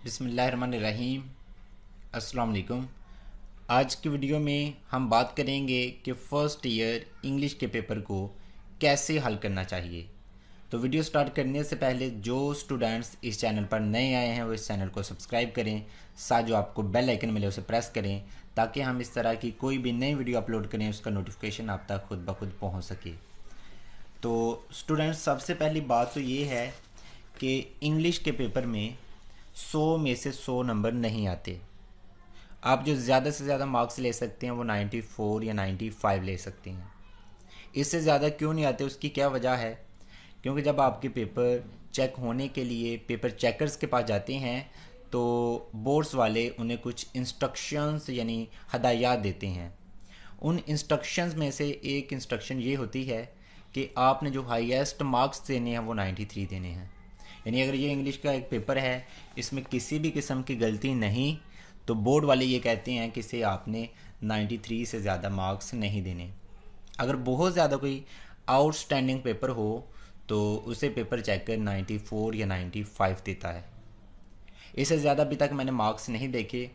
बिस्मिल्लाहिर्रहमानिर्रहीम। अस्सलाम वालेकुम। आज की वीडियो में हम बात करेंगे कि फ़र्स्ट ईयर इंग्लिश के पेपर को कैसे हल करना चाहिए। तो वीडियो स्टार्ट करने से पहले जो स्टूडेंट्स इस चैनल पर नए आए हैं वो इस चैनल को सब्सक्राइब करें, साथ जो आपको बेल आइकन मिले उसे प्रेस करें ताकि हम इस तरह की कोई भी नई वीडियो अपलोड करें उसका नोटिफिकेशन आप तक खुद ब खुद पहुँच सके। तो स्टूडेंट्स, सबसे पहली बात तो ये है कि इंग्लिश के पेपर में 100 में से 100 नंबर नहीं आते। आप जो ज़्यादा से ज़्यादा मार्क्स ले सकते हैं वो 94 या 95 ले सकते हैं। इससे ज़्यादा क्यों नहीं आते, उसकी क्या वजह है? क्योंकि जब आपके पेपर चेक होने के लिए पेपर चेकर्स के पास जाते हैं तो बोर्ड्स वाले उन्हें कुछ इंस्ट्रक्शंस यानी हदायत देते हैं। उन इंस्ट्रक्शंस में से एक इंस्ट्रक्शन ये होती है कि आपने जो हाईएस्ट मार्क्स देने हैं वो 93 देने हैं। यानी अगर ये इंग्लिश का एक पेपर है, इसमें किसी भी किस्म की गलती नहीं, तो बोर्ड वाले ये कहते हैं कि इसे आपने 93 से ज़्यादा मार्क्स नहीं देने। अगर बहुत ज़्यादा कोई आउटस्टैंडिंग पेपर हो तो उसे पेपर चेकर 94 या 95 देता है। इससे ज़्यादा अभी तक मैंने मार्क्स नहीं देखे।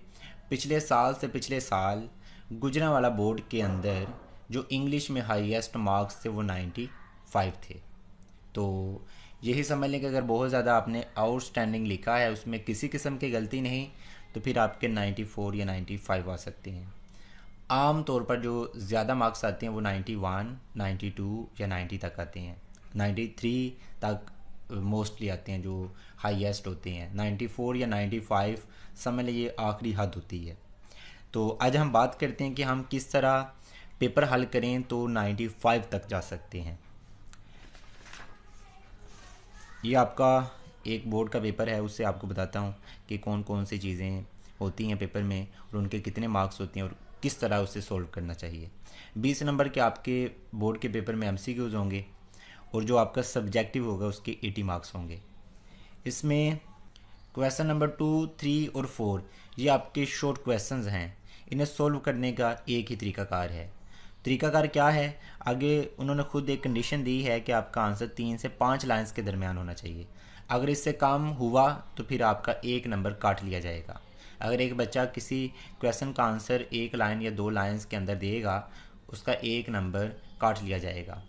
पिछले साल से पिछले साल गुजरांवाला बोर्ड के अंदर जो इंग्लिश में हाईएस्ट मार्क्स थे वो 95 थे। तो यही समझ लें कि अगर बहुत ज़्यादा आपने आउटस्टैंडिंग लिखा है, उसमें किसी किस्म की गलती नहीं, तो फिर आपके 94 या 95 आ सकते हैं। आम तौर पर जो ज़्यादा मार्क्स आते हैं वो 91, 92 या 90 तक आते हैं। 93 तक मोस्टली आते हैं जो हाईएस्ट होते हैं। 94 या 95 समझ लीजिए आखिरी हद होती है। तो आज हम बात करते हैं कि हम किस तरह पेपर हल करें तो 95 तक जा सकते हैं। ये आपका एक बोर्ड का पेपर है, उससे आपको बताता हूँ कि कौन कौन सी चीज़ें होती हैं पेपर में और उनके कितने मार्क्स होते हैं और किस तरह उसे सॉल्व करना चाहिए। 20 नंबर के आपके बोर्ड के पेपर में एमसीक्यूज़ होंगे और जो आपका सब्जेक्टिव होगा उसके 80 मार्क्स होंगे। इसमें क्वेश्चन नंबर 2, 3 और 4 ये आपके शॉर्ट क्वेश्चंस हैं। इन्हें सॉल्व करने का एक ही तरीकाकार है। तरीकाकार क्या है? आगे उन्होंने खुद एक कंडीशन दी है कि आपका आंसर 3 से 5 लाइंस के दरमियान होना चाहिए। अगर इससे कम हुआ तो फिर आपका एक नंबर काट लिया जाएगा। अगर एक बच्चा किसी क्वेश्चन का आंसर एक लाइन या 2 लाइंस के अंदर देगा, उसका एक नंबर काट लिया जाएगा।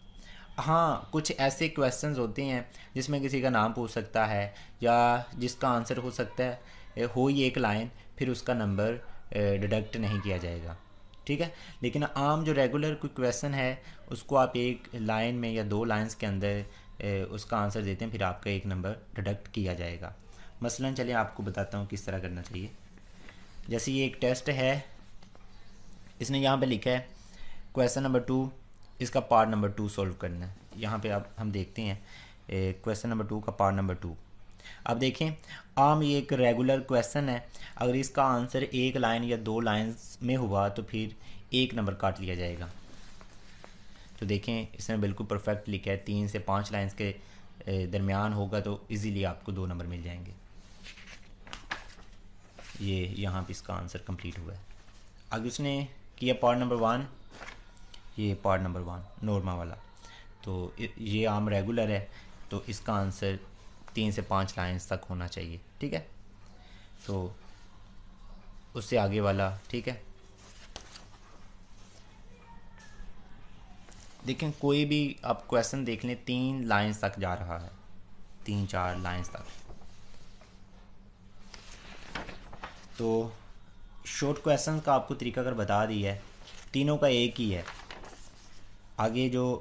हाँ, कुछ ऐसे क्वेश्चंस होते हैं जिसमें किसी का नाम पूछ सकता है या जिसका आंसर हो सकता है हो ही एक लाइन, फिर उसका नंबर डिडक्ट नहीं किया जाएगा। ठीक है, लेकिन आम जो रेगुलर कोई क्वेश्चन है उसको आप एक लाइन में या 2 लाइंस के अंदर उसका आंसर देते हैं, फिर आपका एक नंबर डिडक्ट किया जाएगा। मसलन चलिए आपको बताता हूँ किस तरह करना चाहिए। जैसे ये एक टेस्ट है, इसने यहाँ पे लिखा है क्वेश्चन नंबर 2, इसका पार्ट नंबर 2 सॉल्व करना है। यहाँ पे आप हम देखते हैं क्वेश्चन नंबर 2 का पार्ट नंबर 2। अब देखें, आम ये एक रेगुलर क्वेश्चन है। अगर इसका आंसर एक लाइन या 2 लाइंस में हुआ तो फिर एक नंबर काट लिया जाएगा। तो देखें, इसमें बिल्कुल परफेक्ट लिखा है 3 से 5 लाइंस के दरमियान होगा तो इजीली आपको 2 नंबर मिल जाएंगे। ये यहाँ पे इसका आंसर कंप्लीट हुआ है। आगे उसने किया पार्ट नंबर 1, ये पार्ट नंबर 1 नॉर्मा वाला। तो ये आम रेगुलर है तो इसका आंसर 3 से 5 लाइंस तक होना चाहिए। ठीक है, तो उससे आगे वाला ठीक है। देखें, कोई भी आप क्वेश्चन देख लें 3 लाइंस तक जा रहा है, 3-4 लाइंस तक। तो शॉर्ट क्वेश्चन का आपको तरीका अगर बता दिया है, तीनों का एक ही है। आगे जो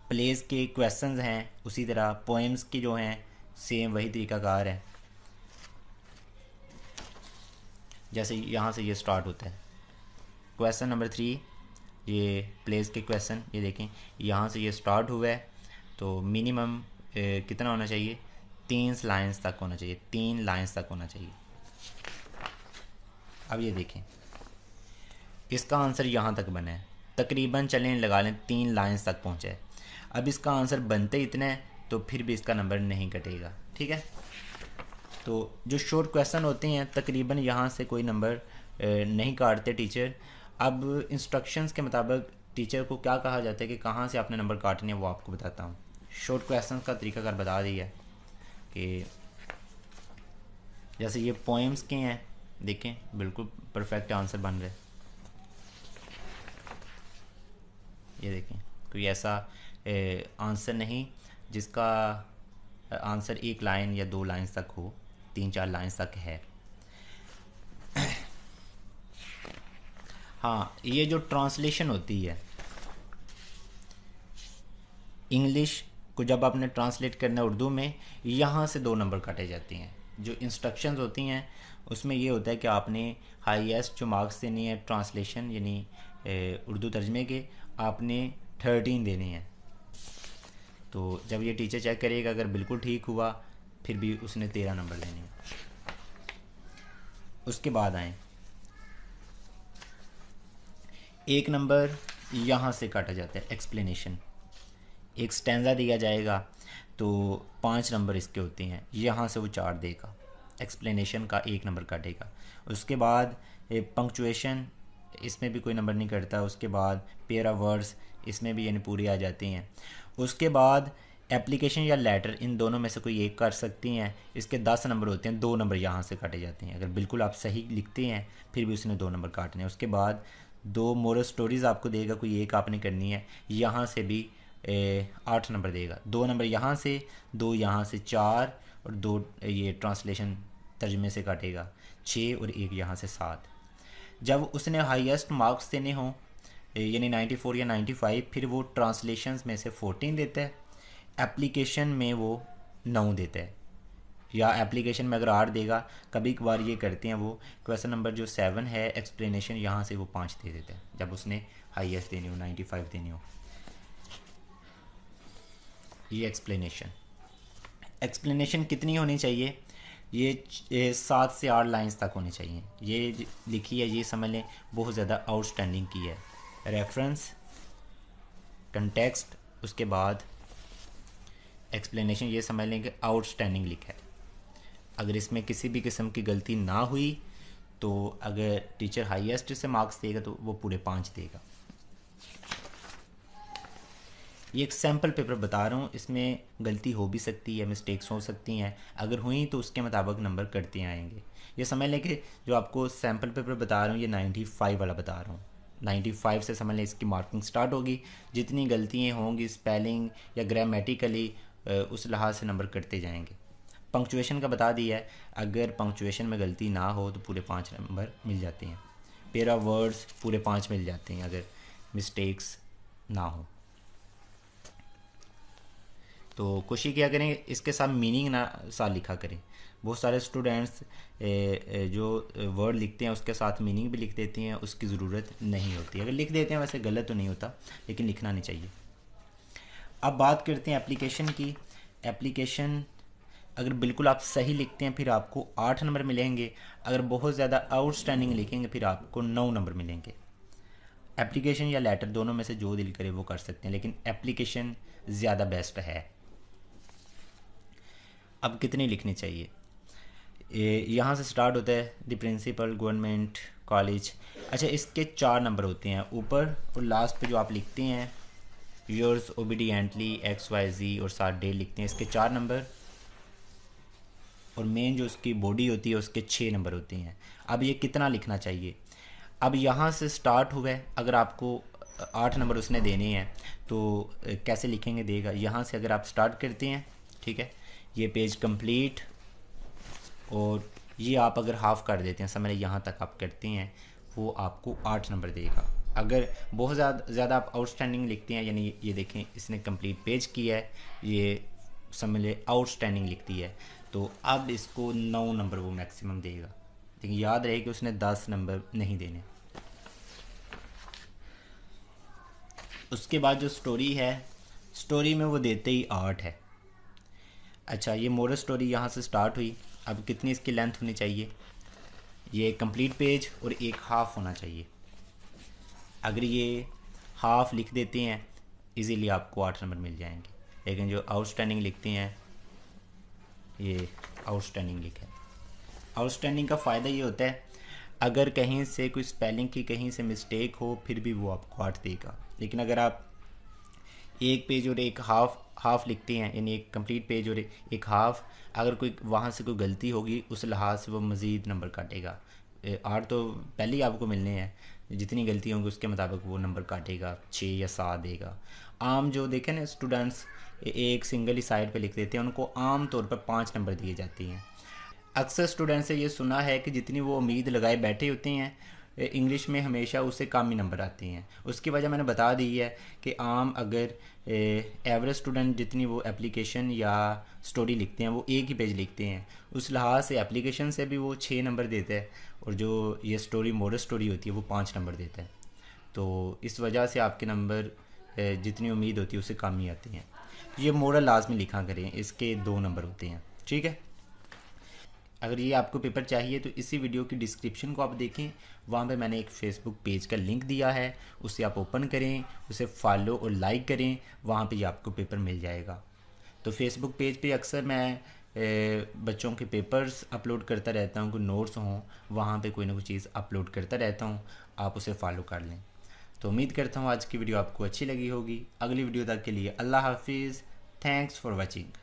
प्लेस के क्वेश्चंस हैं उसी तरह पोएम्स के जो हैं सेम वही तरीकाकार है। जैसे यहाँ से ये स्टार्ट होता है क्वेश्चन नंबर 3, ये प्लेस के क्वेश्चन, ये देखें यहाँ से ये स्टार्ट हुआ है तो मिनिमम कितना होना चाहिए? 3 लाइंस तक होना चाहिए, 3 लाइंस तक होना चाहिए। अब ये देखें, इसका आंसर यहाँ तक बना है, तकरीबन चलें लगा लें 3 लाइंस तक पहुँचा है। अब इसका आंसर बनते इतना है तो फिर भी इसका नंबर नहीं कटेगा। ठीक है, तो जो शॉर्ट क्वेश्चन होते हैं तकरीबन यहाँ से कोई नंबर नहीं काटते टीचर। अब इंस्ट्रक्शंस के मुताबिक टीचर को क्या कहा जाता है कि कहाँ से आपने नंबर काटने हैं वो आपको बताता हूँ। शॉर्ट क्वेश्चन का तरीकाकार बता दिया है कि जैसे ये पोएम्स के हैं, देखें बिल्कुल परफेक्ट आंसर बन रहा है। ये देखें कोई ऐसा आंसर नहीं जिसका आंसर एक लाइन या दो लाइन तक हो, 3-4 लाइन तक है। हाँ, ये जो ट्रांसलेशन होती है इंग्लिश को, जब आपने ट्रांसलेट करना है उर्दू में, यहाँ से 2 नंबर काटे जाते हैं। जो इंस्ट्रक्शंस होती हैं उसमें ये होता है कि आपने हाईएस्ट जो मार्क्स देनी है ट्रांसलेशन यानी उर्दू तर्जमे के, आपने 13 देने हैं। तो जब ये टीचर चेक करेगा, अगर बिल्कुल ठीक हुआ फिर भी उसने 13 नंबर लेने हैं। उसके बाद आए 1 नंबर यहाँ से काटा जाता है एक्सप्लेनेशन। एक स्टैंजा दिया जाएगा तो 5 नंबर इसके होते हैं, यहाँ से वो 4 देगा, एक्सप्लेनेशन का 1 नंबर काटेगा। उसके बाद पंक्चुएशन, इसमें भी कोई नंबर नहीं कटता। उसके बाद पेयर ऑफ वर्ड्स, इसमें भी यानी पूरी आ जाती हैं। उसके बाद एप्लीकेशन या लेटर, इन दोनों में से कोई एक कर सकती हैं, इसके 10 नंबर होते हैं, 2 नंबर यहाँ से काटे जाते हैं। अगर बिल्कुल आप सही लिखते हैं फिर भी उसने 2 नंबर काटने हैं। उसके बाद 2 मोरल स्टोरीज़ आपको देगा, कोई एक आपने करनी है, यहाँ से भी 8 नंबर देगा। 2 नंबर यहाँ से, 2 यहाँ से, 4 और 2 ये ट्रांसलेशन तर्जमे से काटेगा, 6 और 1 यहाँ से 7। जब उसने हाईएस्ट मार्क्स देने हों यानी 94 या 95, फिर वो ट्रांसलेशंस में से 14 देता है, एप्लीकेशन में वो 9 देता है। या एप्लीकेशन में अगर 8 देगा, कभी कभार ये करते हैं वो क्वेश्चन नंबर जो 7 है एक्सप्लेनेशन, यहाँ से वो 5 दे देता है जब उसने हाईएस्ट देनी हो, 95 देनी हो। ये एक्सप्लेनेशन कितनी होनी चाहिए? ये 7 से 8 लाइंस तक होनी चाहिए। ये लिखी है, ये समझ लें बहुत ज़्यादा आउटस्टैंडिंग की है। रेफरेंस, कंटेक्स्ट, उसके बाद एक्सप्लेनेशन, ये समझ लें कि आउटस्टैंडिंग लिखा है। अगर इसमें किसी भी किस्म की गलती ना हुई तो अगर टीचर हाईएस्ट से मार्क्स देगा तो वो पूरे 5 देगा। ये एक सैम्पल पेपर बता रहा हूँ, इसमें गलती हो भी सकती है, मिस्टेक्स हो सकती हैं, अगर हुई तो उसके मुताबिक नंबर कटते आएंगे। ये समझ लें कि जो आपको सैम्पल पेपर बता रहा हूँ ये 95 वाला बता रहा हूँ। 95 से समझ लें इसकी मार्किंग स्टार्ट होगी। जितनी गलतियाँ होंगी स्पेलिंग या ग्रामेटिकली, उस लिहाज से नंबर कटते जाएंगे। पंक्चुएशन का बता दिया है, अगर पंक्चुएशन में गलती ना हो तो पूरे 5 नंबर मिल जाते हैं। पेयर ऑफ वर्ड्स पूरे 5 मिल जाते हैं अगर मिस्टेक्स ना हो। तो कोशिश किया करें इसके साथ मीनिंग ना साथ लिखा करें। बहुत सारे स्टूडेंट्स जो वर्ड लिखते हैं उसके साथ मीनिंग भी लिख देते हैं, उसकी ज़रूरत नहीं होती। अगर लिख देते हैं वैसे गलत तो नहीं होता, लेकिन लिखना नहीं चाहिए। अब बात करते हैं एप्लीकेशन की। एप्लीकेशन अगर बिल्कुल आप सही लिखते हैं फिर आपको 8 नंबर मिलेंगे, अगर बहुत ज़्यादा आउटस्टैंडिंग लिखेंगे फिर आपको 9 नंबर मिलेंगे। एप्लीकेशन या लेटर दोनों में से जो दिल करे वो कर सकते हैं, लेकिन एप्लीकेशन ज़्यादा बेस्ट है। अब कितनी लिखनी चाहिए? यहाँ से स्टार्ट होता है द प्रिंसिपल, गवर्नमेंट, कॉलेज। अच्छा, इसके 4 नंबर होते हैं ऊपर, और लास्ट पे जो आप लिखते हैं योर्स ओबीडियंटली XYZ और साथ डे लिखते हैं, इसके 4 नंबर। और मेन जो उसकी बॉडी होती है उसके 6 नंबर होते हैं। अब ये कितना लिखना चाहिए? अब यहाँ से स्टार्ट हुआ है, अगर आपको 8 नंबर उसने देने हैं तो कैसे लिखेंगे देगा। यहाँ से अगर आप स्टार्ट करते हैं, ठीक है, ये पेज कंप्लीट, और ये आप अगर हाफ़ कर देते हैं, समझ यहाँ तक आप करते हैं, वो आपको 8 नंबर देगा। अगर बहुत ज़्यादा आप आउटस्टैंडिंग लिखते हैं, यानी ये देखें इसने कंप्लीट पेज किया है, ये समझ ले आउटस्टैंडिंग लिखती है, तो अब इसको 9 नंबर वो मैक्सिमम देगा। लेकिन याद रहे कि उसने 10 नंबर नहीं देने। उसके बाद जो स्टोरी है, स्टोरी में वो देते ही 8 है। अच्छा, ये मोरल स्टोरी यहाँ से स्टार्ट हुई। अब कितनी इसकी लेंथ होनी चाहिए? ये कंप्लीट पेज और एक हाफ़ होना चाहिए। अगर ये हाफ़ लिख देते हैं इजीली आपको 8 नंबर मिल जाएंगे। लेकिन जो आउटस्टैंडिंग लिखते हैं, ये आउटस्टैंडिंग लिखा है। आउटस्टैंडिंग का फ़ायदा ये होता है अगर कहीं से कोई स्पेलिंग की कहीं से मिस्टेक हो फिर भी वो आपको 8 देगा। लेकिन अगर आप एक पेज और एक हाफ़ लिखते हैं, यानी एक कंप्लीट पेज और एक हाफ़, अगर कोई वहाँ से कोई गलती होगी उस लिहाज से वो मज़ीद नंबर काटेगा। 8 तो पहले ही आपको मिलने हैं, जितनी गलती होंगी उसके मुताबिक वो नंबर काटेगा, 6 या 7 देगा। आम जो देखें ना स्टूडेंट्स एक सिंगल ही साइड पे लिख देते हैं, उनको आम तौर पर 5 नंबर दिए जाती हैं। अक्सर स्टूडेंट से ये सुना है कि जितनी वो उम्मीद लगाए बैठे होते हैं इंग्लिश में हमेशा उससे कम ही नंबर आते हैं। उसकी वजह मैंने बता दी है कि आम अगर एवरेज स्टूडेंट जितनी वो एप्लीकेशन या स्टोरी लिखते हैं वो एक ही पेज लिखते हैं, उस लिहाज से एप्लीकेशन से भी वो 6 नंबर देता है, और जो ये स्टोरी मॉडल स्टोरी होती है वो 5 नंबर देता है। तो इस वजह से आपके नंबर जितनी उम्मीद होती है उससे कम ही आते हैं। ये मॉडल लाजमी लिखा करें, इसके 2 नंबर होते हैं, ठीक है। अगर ये आपको पेपर चाहिए तो इसी वीडियो की डिस्क्रिप्शन को आप देखें, वहाँ पे मैंने एक फ़ेसबुक पेज का लिंक दिया है, उसे आप ओपन करें, उसे फॉलो और लाइक करें, वहाँ पे ये आपको पेपर मिल जाएगा। तो फेसबुक पेज पे अक्सर मैं बच्चों के पेपर्स अपलोड करता रहता हूँ, कोई नोट्स हों वहाँ पे कोई ना कोई चीज़ अपलोड करता रहता हूँ, आप उसे फॉलो कर लें। तो उम्मीद करता हूँ आज की वीडियो आपको अच्छी लगी होगी। अगली वीडियो तक के लिए अल्लाह हाफिज़, थैंक्स फॉर वॉचिंग।